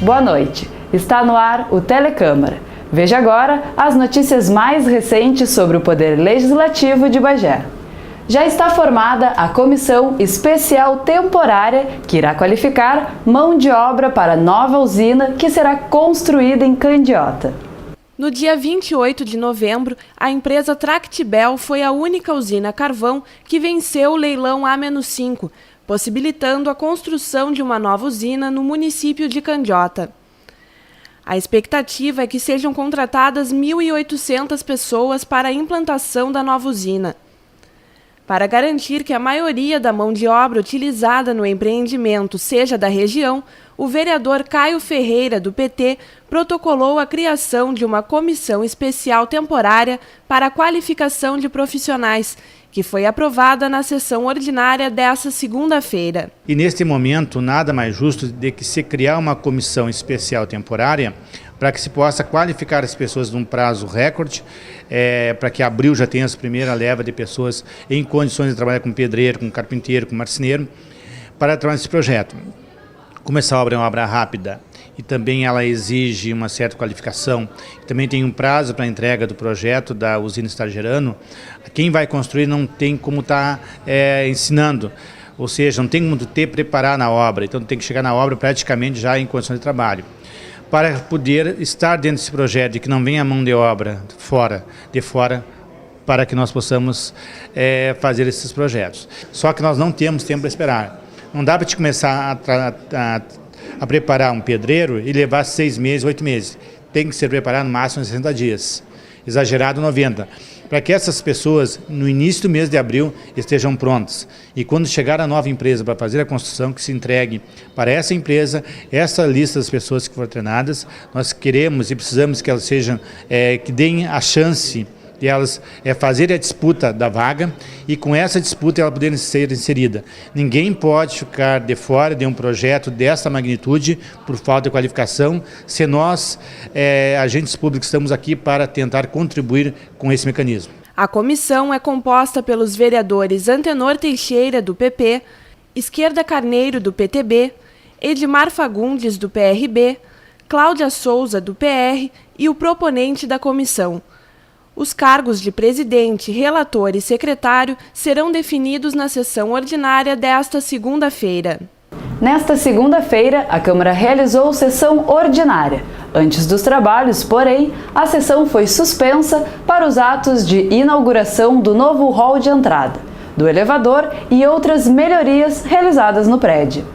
Boa noite. Está no ar o Telecâmara. Veja agora as notícias mais recentes sobre o Poder Legislativo de Bagé. Já está formada a Comissão Especial Temporária que irá qualificar mão de obra para a nova usina que será construída em Candiota. No dia 28 de novembro, a empresa Tractibel foi a única usina a carvão que venceu o leilão A-5, possibilitando a construção de uma nova usina no município de Candiota. A expectativa é que sejam contratadas 1.800 pessoas para a implantação da nova usina. Para garantir que a maioria da mão de obra utilizada no empreendimento seja da região, o vereador Caio Ferreira, do PT, protocolou a criação de uma comissão especial temporária para a qualificação de profissionais, que foi aprovada na sessão ordinária desta segunda-feira. E neste momento, nada mais justo de que se criar uma comissão especial temporária para que se possa qualificar as pessoas num prazo recorde, para que abril já tenha a primeira leva de pessoas em condições de trabalhar com pedreiro, com carpinteiro, com marceneiro, para trabalhar nesse projeto. Como essa obra é uma obra rápida e também ela exige uma certa qualificação, também tem um prazo para a entrega do projeto da usina estar gerando, quem vai construir não tem como estar ensinando, ou seja, não tem como preparar na obra, então tem que chegar na obra praticamente já em condições de trabalho. Para poder estar dentro desse projeto e que não venha a mão de obra de fora, para que nós possamos fazer esses projetos. Só que nós não temos tempo para esperar. Não dá para te começar a preparar um pedreiro e levar 6 meses, 8 meses. Tem que ser preparado no máximo 60 dias, exagerado 90. Para que essas pessoas, no início do mês de abril, estejam prontas. E quando chegar a nova empresa para fazer a construção, que se entregue para essa empresa, essa lista das pessoas que foram treinadas, nós queremos e precisamos que elas sejam, que deem a chance de elas fazerem a disputa da vaga e com essa disputa ela poder ser inserida. Ninguém pode ficar de fora de um projeto dessa magnitude por falta de qualificação, se nós, agentes públicos, estamos aqui para tentar contribuir com esse mecanismo. A comissão é composta pelos vereadores Antenor Teixeira, do PP, Esquerda Carneiro, do PTB, Edmar Fagundes, do PRB, Cláudia Souza, do PR e o proponente da comissão. Os cargos de presidente, relator e secretário serão definidos na sessão ordinária desta segunda-feira. Nesta segunda-feira, a Câmara realizou sessão ordinária. Antes dos trabalhos, porém, a sessão foi suspensa para os atos de inauguração do novo hall de entrada, do elevador e outras melhorias realizadas no prédio.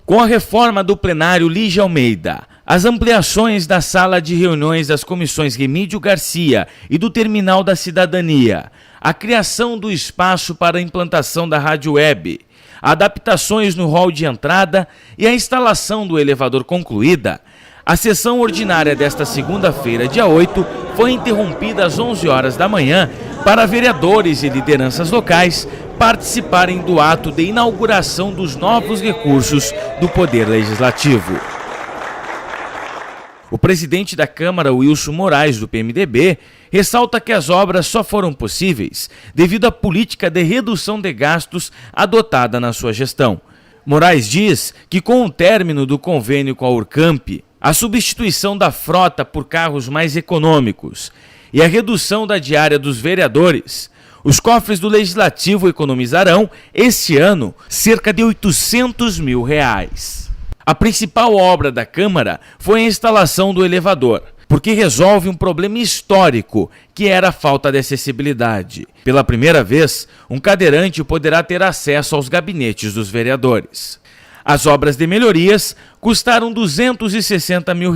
Com a reforma do plenário Lígia Almeida, as ampliações da sala de reuniões das comissões Remídio Garcia e do Terminal da Cidadania, a criação do espaço para a implantação da rádio web, adaptações no hall de entrada e a instalação do elevador concluída, a sessão ordinária desta segunda-feira, dia 8, foi interrompida às 11 horas da manhã para vereadores e lideranças locais participarem do ato de inauguração dos novos recursos do Poder Legislativo. O presidente da Câmara, Wilson Moraes, do PMDB, ressalta que as obras só foram possíveis devido à política de redução de gastos adotada na sua gestão. Moraes diz que com o término do convênio com a Urcamp, a substituição da frota por carros mais econômicos e a redução da diária dos vereadores, os cofres do Legislativo economizarão, este ano, cerca de R$800 mil. A principal obra da Câmara foi a instalação do elevador, porque resolve um problema histórico, que era a falta de acessibilidade. Pela primeira vez, um cadeirante poderá ter acesso aos gabinetes dos vereadores. As obras de melhorias custaram R$260 mil.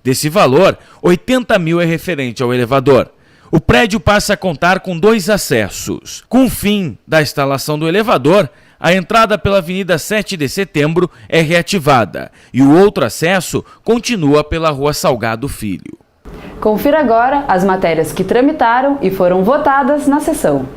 Desse valor, R$80 mil é referente ao elevador. O prédio passa a contar com 2 acessos. Com o fim da instalação do elevador, a entrada pela Avenida 7 de Setembro é reativada e o outro acesso continua pela Rua Salgado Filho. Confira agora as matérias que tramitaram e foram votadas na sessão.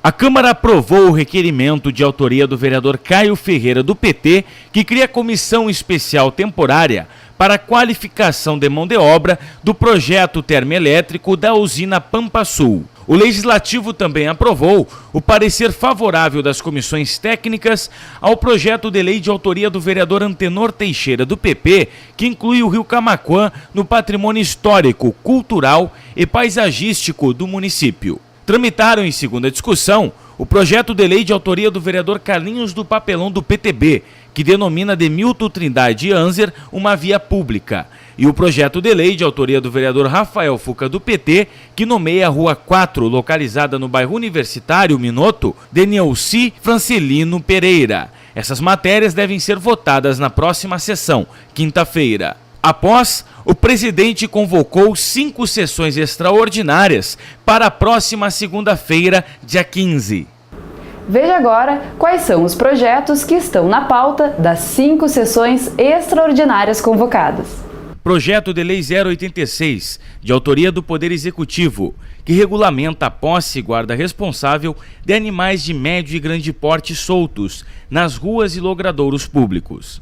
A Câmara aprovou o requerimento de autoria do vereador Caio Ferreira, do PT, que cria comissão especial temporária para a qualificação de mão de obra do projeto termoelétrico da usina Pampa Sul. O Legislativo também aprovou o parecer favorável das comissões técnicas ao projeto de lei de autoria do vereador Antenor Teixeira, do PP, que inclui o Rio Camaquã no patrimônio histórico, cultural e paisagístico do município. Tramitaram em segunda discussão o projeto de lei de autoria do vereador Carlinhos do Papelão, do PTB, que denomina de Milton Trindade Anzer uma via pública, e o projeto de lei de autoria do vereador Rafael Fuca, do PT, que nomeia a Rua 4, localizada no bairro Universitário Minoto, de Neuci Francelino Pereira. Essas matérias devem ser votadas na próxima sessão, quinta-feira. Após, o presidente convocou 5 sessões extraordinárias para a próxima segunda-feira, dia 15. Veja agora quais são os projetos que estão na pauta das 5 sessões extraordinárias convocadas. Projeto de Lei 086, de autoria do Poder Executivo, que regulamenta a posse e guarda responsável de animais de médio e grande porte soltos nas ruas e logradouros públicos.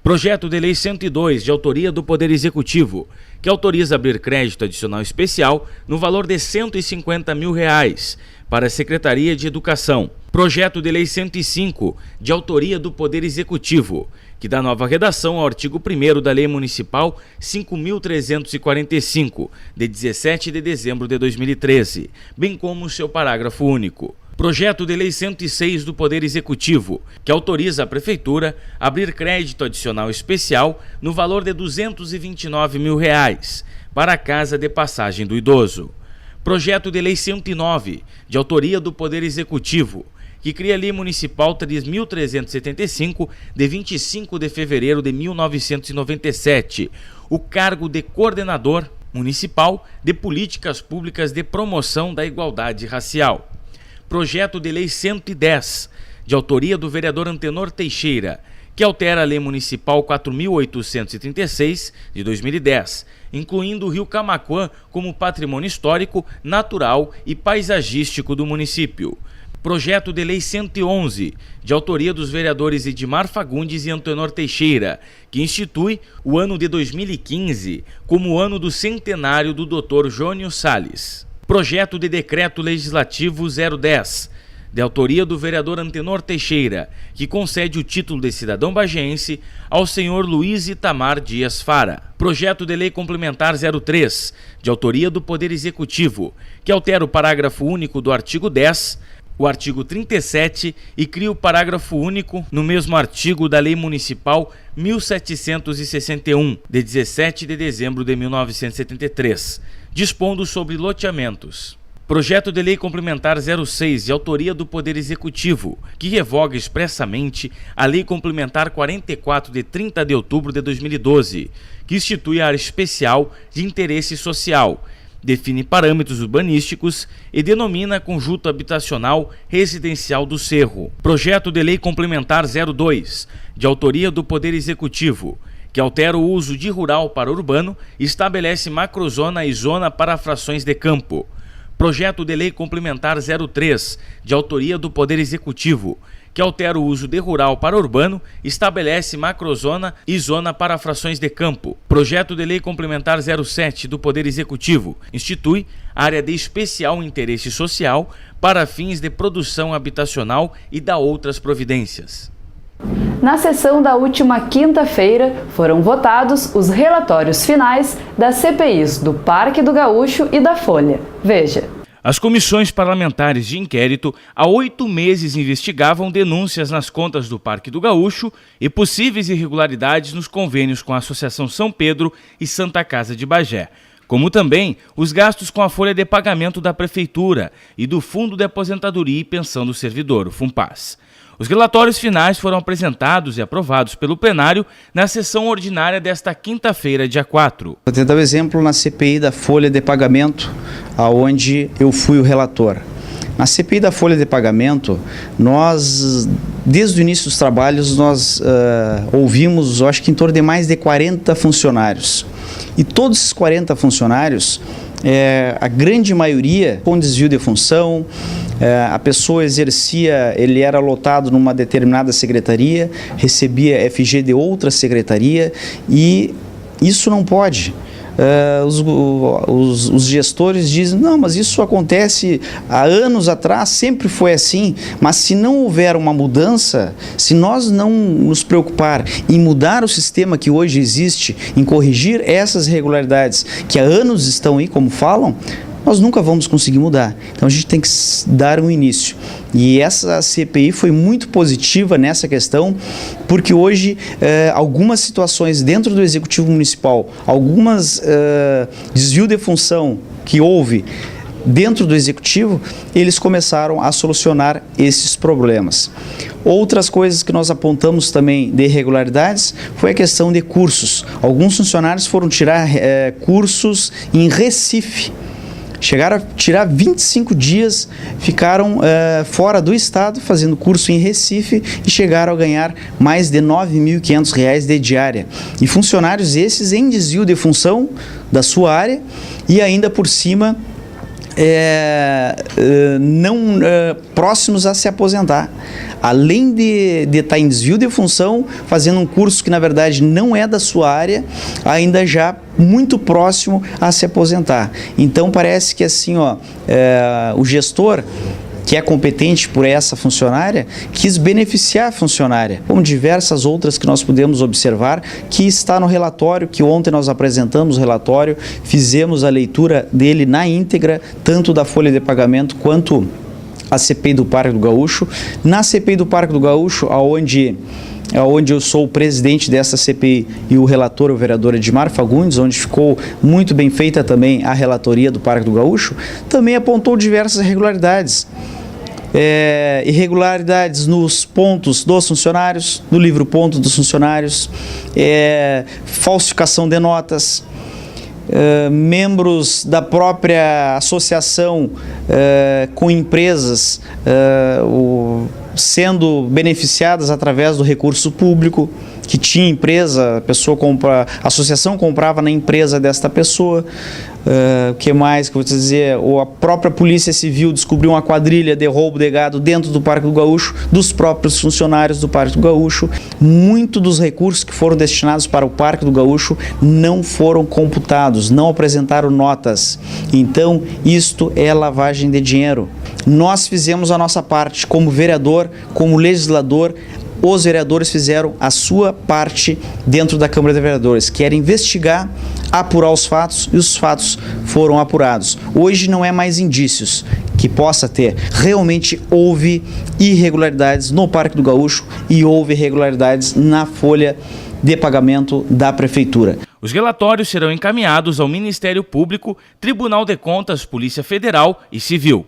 Projeto de Lei 102, de autoria do Poder Executivo, que autoriza abrir crédito adicional especial no valor de R$ 150 mil para a Secretaria de Educação. Projeto de Lei 105, de autoria do Poder Executivo, que dá nova redação ao artigo 1º da Lei Municipal 5.345, de 17 de dezembro de 2013, bem como o seu parágrafo único. Projeto de Lei 106 do Poder Executivo, que autoriza a Prefeitura a abrir crédito adicional especial no valor de R$ 229 mil para a Casa de Passagem do Idoso. Projeto de Lei 109, de autoria do Poder Executivo, que cria a Lei Municipal 3.375, de 25 de fevereiro de 1997, o cargo de Coordenador Municipal de Políticas Públicas de Promoção da Igualdade Racial. Projeto de Lei 110, de autoria do vereador Antenor Teixeira, que altera a Lei Municipal 4.836, de 2010, incluindo o Rio Camaquã como patrimônio histórico, natural e paisagístico do município. Projeto de Lei 111, de autoria dos vereadores Edmar Fagundes e Antenor Teixeira, que institui o ano de 2015 como o ano do centenário do Dr. Jônio Salles. Projeto de Decreto Legislativo 010, de autoria do vereador Antenor Teixeira, que concede o título de cidadão bageense ao senhor Luiz Itamar Dias Fara. Projeto de Lei Complementar 03, de autoria do Poder Executivo, que altera o parágrafo único do artigo 10, o artigo 37 e cria o parágrafo único no mesmo artigo da Lei Municipal 1761, de 17 de dezembro de 1973, dispondo sobre loteamentos. Projeto de Lei Complementar 06, de autoria do Poder Executivo, que revoga expressamente a Lei Complementar 44, de 30 de outubro de 2012, que institui a área especial de interesse social, define parâmetros urbanísticos e denomina conjunto habitacional residencial do Cerro. Projeto de Lei Complementar 02, de autoria do Poder Executivo, que altera o uso de rural para urbano e estabelece macrozona e zona para frações de campo. Projeto de Lei Complementar 03, de autoria do Poder Executivo, que altera o uso de rural para urbano, estabelece macrozona e zona para frações de campo. Projeto de Lei Complementar 07, do Poder Executivo, institui área de especial interesse social para fins de produção habitacional e dá outras providências. Na sessão da última quinta-feira, foram votados os relatórios finais das CPIs do Parque do Gaúcho e da Folha. Veja. As comissões parlamentares de inquérito há 8 meses investigavam denúncias nas contas do Parque do Gaúcho e possíveis irregularidades nos convênios com a Associação São Pedro e Santa Casa de Bagé, como também os gastos com a folha de pagamento da Prefeitura e do Fundo de Aposentadoria e Pensão do Servidor, o FUNPAS. Os relatórios finais foram apresentados e aprovados pelo plenário na sessão ordinária desta quinta-feira, dia 4. Vou tentar um exemplo na CPI da folha de pagamento, onde eu fui o relator. Na CPI da folha de pagamento, nós, desde o início dos trabalhos, nós ouvimos, acho que em torno de mais de 40 funcionários. E todos esses 40 funcionários, a grande maioria com desvio de função, a pessoa exercia, ele era lotado numa determinada secretaria, recebia FG de outra secretaria e isso não pode. os gestores dizem, não, mas isso acontece há anos atrás, sempre foi assim, mas se não houver uma mudança, se nós não nos preocupar em mudar o sistema que hoje existe, em corrigir essas irregularidades que há anos estão aí, como falam, nós nunca vamos conseguir mudar. Então a gente tem que dar um início. E essa CPI foi muito positiva nessa questão, porque hoje algumas situações dentro do Executivo Municipal, algumas desvio de função que houve dentro do Executivo, eles começaram a solucionar esses problemas. Outras coisas que nós apontamos também de irregularidades foi a questão de cursos. Alguns funcionários foram tirar cursos em Recife. Chegaram a tirar 25 dias, ficaram fora do estado fazendo curso em Recife e chegaram a ganhar mais de R$ 9.500 de diária. E funcionários esses em desvio de função da sua área e ainda por cima próximos a se aposentar. Além de estar em desvio de função, fazendo um curso que na verdade não é da sua área, ainda já muito próximo a se aposentar. Então parece que assim, o gestor que é competente por essa funcionária, quis beneficiar a funcionária, como diversas outras que nós pudemos observar, que está no relatório, que ontem nós apresentamos o relatório, fizemos a leitura dele na íntegra, tanto da folha de pagamento quanto a CPI do Parque do Gaúcho. Na CPI do Parque do Gaúcho, onde eu sou o presidente dessa CPI e o relator, o vereador Edmar Fagundes, onde ficou muito bem feita também a relatoria do Parque do Gaúcho, também apontou diversas irregularidades. Irregularidades nos pontos dos funcionários, no livro ponto dos funcionários, falsificação de notas, membros da própria associação com empresas sendo beneficiadas através do recurso público, que tinha empresa, a associação comprava na empresa desta pessoa. O que mais que eu vou te dizer? A própria Polícia Civil descobriu uma quadrilha de roubo de gado dentro do Parque do Gaúcho, dos próprios funcionários do Parque do Gaúcho. Muito dos recursos que foram destinados para o Parque do Gaúcho não foram computados, não apresentaram notas. Então, isto é lavagem de dinheiro. Nós fizemos a nossa parte como vereador, como legislador. Os vereadores fizeram a sua parte dentro da Câmara de Vereadores, que era investigar, apurar os fatos, e os fatos foram apurados. Hoje não é mais indícios que possa ter. Realmente houve irregularidades no Parque do Gaúcho e houve irregularidades na folha de pagamento da Prefeitura. Os relatórios serão encaminhados ao Ministério Público, Tribunal de Contas, Polícia Federal e Civil.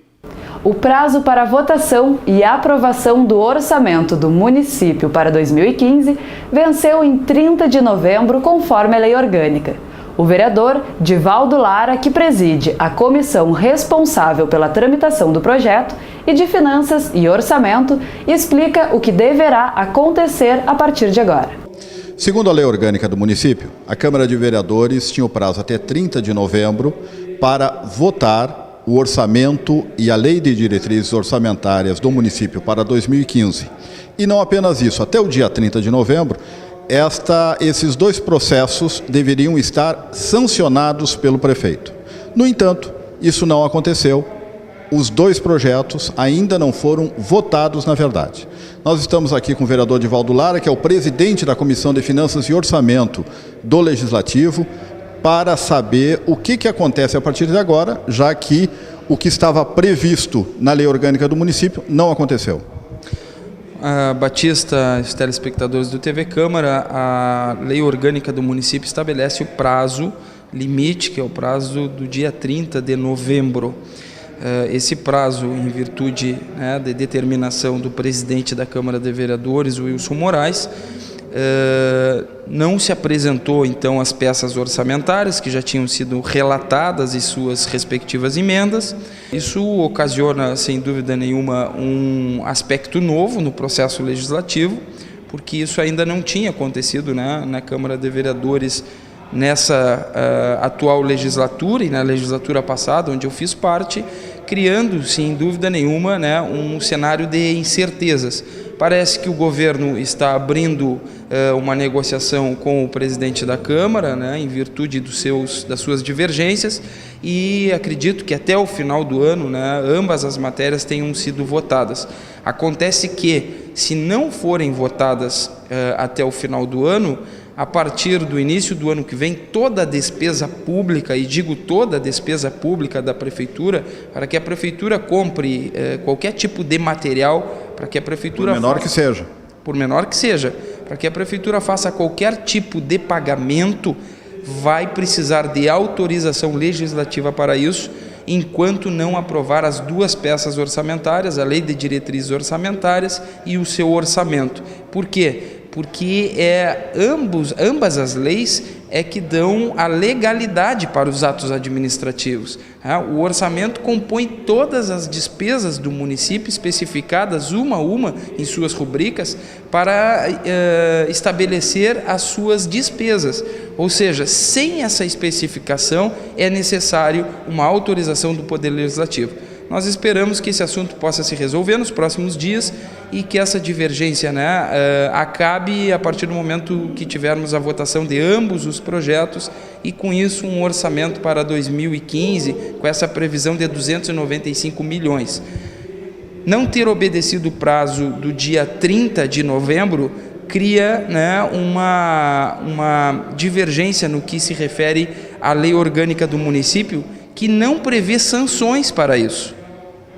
O prazo para votação e aprovação do orçamento do município para 2015 venceu em 30 de novembro, conforme a lei orgânica. O vereador Divaldo Lara, que preside a comissão responsável pela tramitação do projeto e de Finanças e Orçamento, explica o que deverá acontecer a partir de agora. Segundo a lei orgânica do município, a Câmara de Vereadores tinha o prazo até 30 de novembro para votar o orçamento e a lei de diretrizes orçamentárias do município para 2015. E não apenas isso, até o dia 30 de novembro, esses dois processos deveriam estar sancionados pelo prefeito. No entanto, isso não aconteceu. Os dois projetos ainda não foram votados, na verdade. Nós estamos aqui com o vereador Divaldo Lara, que é o presidente da Comissão de Finanças e Orçamento do Legislativo, para saber o que acontece a partir de agora, já que o que estava previsto na lei orgânica do município não aconteceu. Batista, os telespectadores do TV Câmara, a lei orgânica do município estabelece o prazo limite, que é o prazo do dia 30 de novembro. Esse prazo, em virtude de determinação do presidente da Câmara de Vereadores, Wilson Moraes, não se apresentou então as peças orçamentárias que já tinham sido relatadas e suas respectivas emendas. Isso ocasiona, sem dúvida nenhuma, um aspecto novo no processo legislativo, porque isso ainda não tinha acontecido na Câmara de Vereadores nessa atual legislatura e na legislatura passada, onde eu fiz parte, criando, sem dúvida nenhuma, um cenário de incertezas Parece que o governo está abrindo uma negociação com o presidente da Câmara, né, em virtude das suas divergências, e acredito que até o final do ano, né, ambas as matérias tenham sido votadas. Acontece que, se não forem votadas até o final do ano, a partir do início do ano que vem, toda a despesa pública, e digo toda a despesa pública da Prefeitura, para que a Prefeitura compre qualquer tipo de material, para que a Prefeitura... Por menor que seja. Por menor que seja. Para que a Prefeitura faça qualquer tipo de pagamento, vai precisar de autorização legislativa para isso, enquanto não aprovar as duas peças orçamentárias, a Lei de Diretrizes Orçamentárias e o seu orçamento. Por quê? Porque ambas as leis que dão a legalidade para os atos administrativos. O orçamento compõe todas as despesas do município, especificadas uma a uma em suas rubricas, para estabelecer as suas despesas. Ou seja, sem essa especificação, é necessário uma autorização do Poder Legislativo. Nós esperamos que esse assunto possa se resolver nos próximos dias e que essa divergência, né, acabe a partir do momento que tivermos a votação de ambos os projetos e, com isso, um orçamento para 2015 com essa previsão de 295 milhões. Não ter obedecido o prazo do dia 30 de novembro cria, né, uma divergência no que se refere à lei orgânica do município, que não prevê sanções para isso.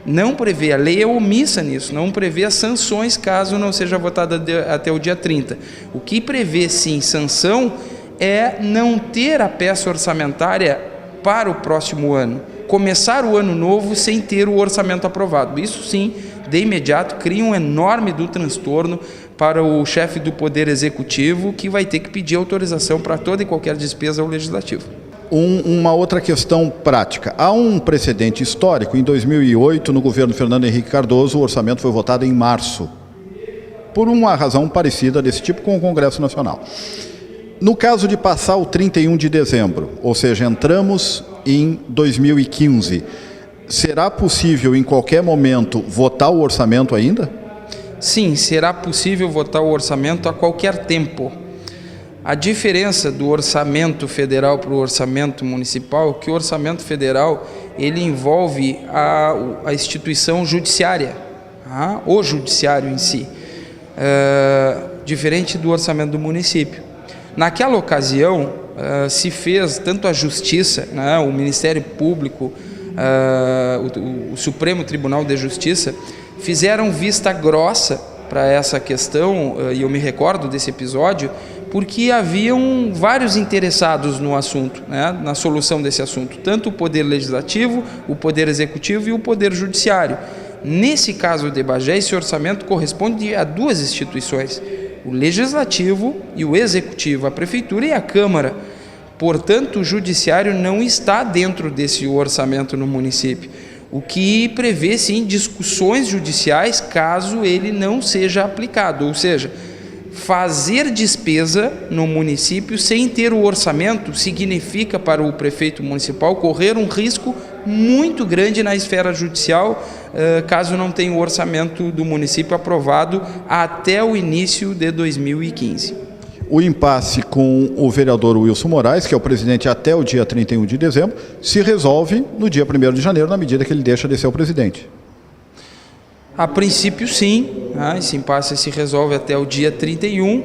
Não prevê, a lei é omissa nisso, não prevê as sanções caso não seja votada até o dia 30. O que prevê, sim, sanção é não ter a peça orçamentária para o próximo ano, começar o ano novo sem ter o orçamento aprovado. Isso, sim, de imediato cria um enorme transtorno para o chefe do Poder Executivo, que vai ter que pedir autorização para toda e qualquer despesa ao Legislativo. Uma outra questão prática. Há um precedente histórico. Em 2008, no governo Fernando Henrique Cardoso, o orçamento foi votado em março, por uma razão parecida desse tipo com o Congresso Nacional. No caso de passar o 31 de dezembro, ou seja, entramos em 2015, será possível em qualquer momento votar o orçamento ainda? Sim, será possível votar o orçamento a qualquer tempo. A diferença do orçamento federal para o orçamento municipal é que o orçamento federal ele envolve a instituição judiciária, o judiciário em si, diferente do orçamento do município. Naquela ocasião, se fez tanto a Justiça, né, o Ministério Público, o Supremo Tribunal de Justiça, fizeram vista grossa para essa questão, e eu me recordo desse episódio, porque haviam vários interessados no assunto, né, na solução desse assunto, tanto o Poder Legislativo, o Poder Executivo e o Poder Judiciário. Nesse caso de Bagé, esse orçamento corresponde a duas instituições, o Legislativo e o Executivo, a Prefeitura e a Câmara. Portanto, o Judiciário não está dentro desse orçamento no município, o que prevê, sim, discussões judiciais caso ele não seja aplicado, ou seja, fazer despesa no município sem ter o orçamento significa para o prefeito municipal correr um risco muito grande na esfera judicial, caso não tenha o orçamento do município aprovado até o início de 2015. O impasse com o vereador Wilson Moraes, que é o presidente até o dia 31 de dezembro, se resolve no dia 1º de janeiro, na medida que ele deixa de ser o presidente. A princípio, sim, né? Esse impasse se resolve até o dia 31,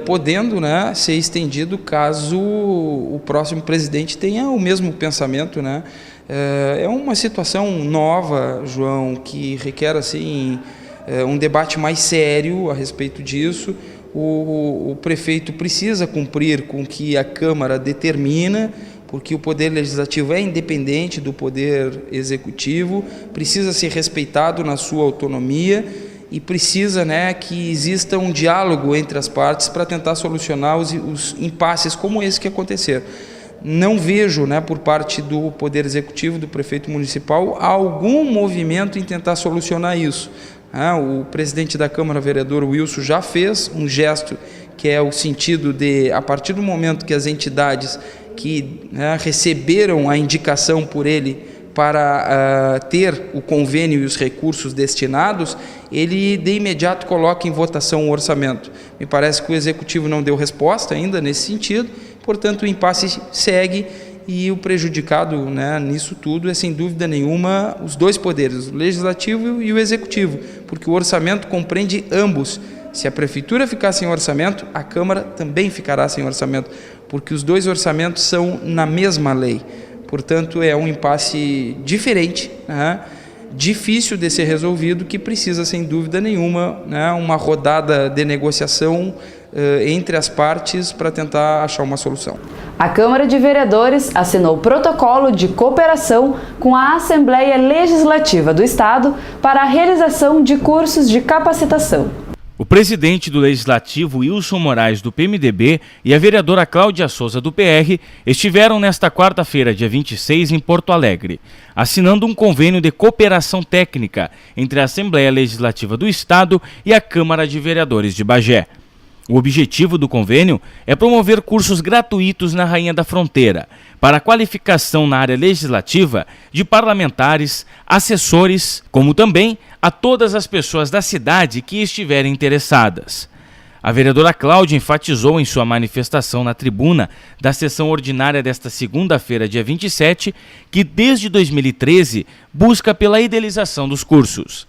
podendo, né, ser estendido caso o próximo presidente tenha o mesmo pensamento, né? É uma situação nova, João, que requer assim, um debate mais sério a respeito disso. O prefeito precisa cumprir com o que a Câmara determina, porque o Poder Legislativo é independente do Poder Executivo, precisa ser respeitado na sua autonomia e precisa, né, que exista um diálogo entre as partes para tentar solucionar os impasses como esse que aconteceram. Não vejo, né, por parte do Poder Executivo, do prefeito municipal, algum movimento em tentar solucionar isso. O presidente da Câmara, vereador Wilson, já fez um gesto que é o sentido de, a partir do momento que as entidades que, né, receberam a indicação por ele para ter o convênio e os recursos destinados, ele de imediato coloca em votação o orçamento. Me parece que o Executivo não deu resposta ainda nesse sentido, portanto o impasse segue e o prejudicado, né, nisso tudo é sem dúvida nenhuma os dois poderes, o Legislativo e o Executivo, porque o orçamento compreende ambos. Se a Prefeitura ficar sem orçamento, a Câmara também ficará sem orçamento, porque os dois orçamentos são na mesma lei. Portanto, é um impasse diferente, né, difícil de ser resolvido, que precisa, sem dúvida nenhuma, né, uma rodada de negociação entre as partes para tentar achar uma solução. A Câmara de Vereadores assinou protocolo de cooperação com a Assembleia Legislativa do Estado para a realização de cursos de capacitação. O presidente do Legislativo, Wilson Moraes, do PMDB, e a vereadora Cláudia Souza, do PR, estiveram nesta quarta-feira, dia 26, em Porto Alegre, assinando um convênio de cooperação técnica entre a Assembleia Legislativa do Estado e a Câmara de Vereadores de Bagé. O objetivo do convênio é promover cursos gratuitos na Rainha da Fronteira, para a qualificação na área legislativa de parlamentares, assessores, como também a todas as pessoas da cidade que estiverem interessadas. A vereadora Cláudia enfatizou em sua manifestação na tribuna da sessão ordinária desta segunda-feira, dia 27, que desde 2013 busca pela idealização dos cursos.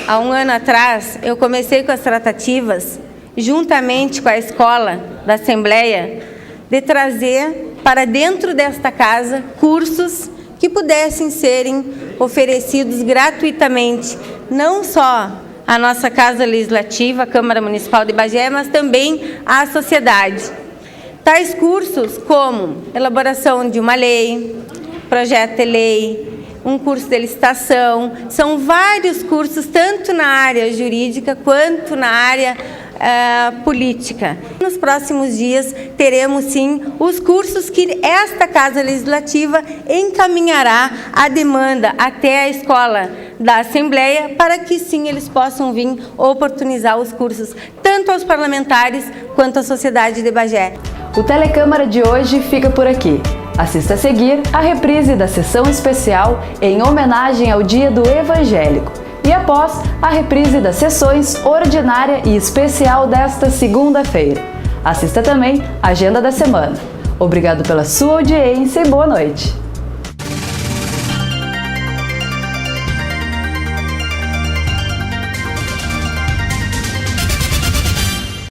Há um ano atrás, eu comecei com as tratativas, juntamente com a escola da Assembleia, de trazer para dentro desta casa cursos que pudessem serem oferecidos gratuitamente, não só à nossa Casa Legislativa, a Câmara Municipal de Bagé, mas também à sociedade. Tais cursos como elaboração de uma lei, projeto de lei, um curso de licitação, são vários cursos, tanto na área jurídica quanto na área política. Nos próximos dias teremos sim os cursos que esta Casa Legislativa encaminhará a demanda até a escola da Assembleia para que sim eles possam vir oportunizar os cursos tanto aos parlamentares quanto à sociedade de Bagé. O Telecâmara de hoje fica por aqui. Assista a seguir a reprise da sessão especial em homenagem ao Dia do Evangélico. E após, a reprise das sessões ordinária e especial desta segunda-feira. Assista também a Agenda da Semana. Obrigado pela sua audiência e boa noite.